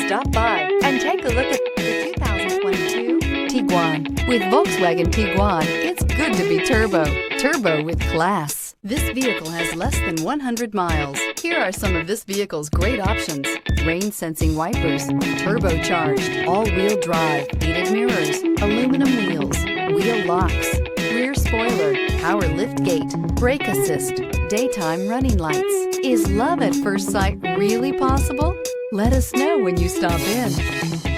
Stop by and take a look at the 2022 Tiguan. With Volkswagen Tiguan, it's good to be turbo. Turbo with class. This vehicle has less than 100 miles. Here are some of this vehicle's great options: rain-sensing wipers, turbocharged, all-wheel drive, heated mirrors, aluminum wheels, wheel locks, rear spoiler, power liftgate, brake assist, daytime running lights. Is love at first sight really possible? Let us know when you stop in.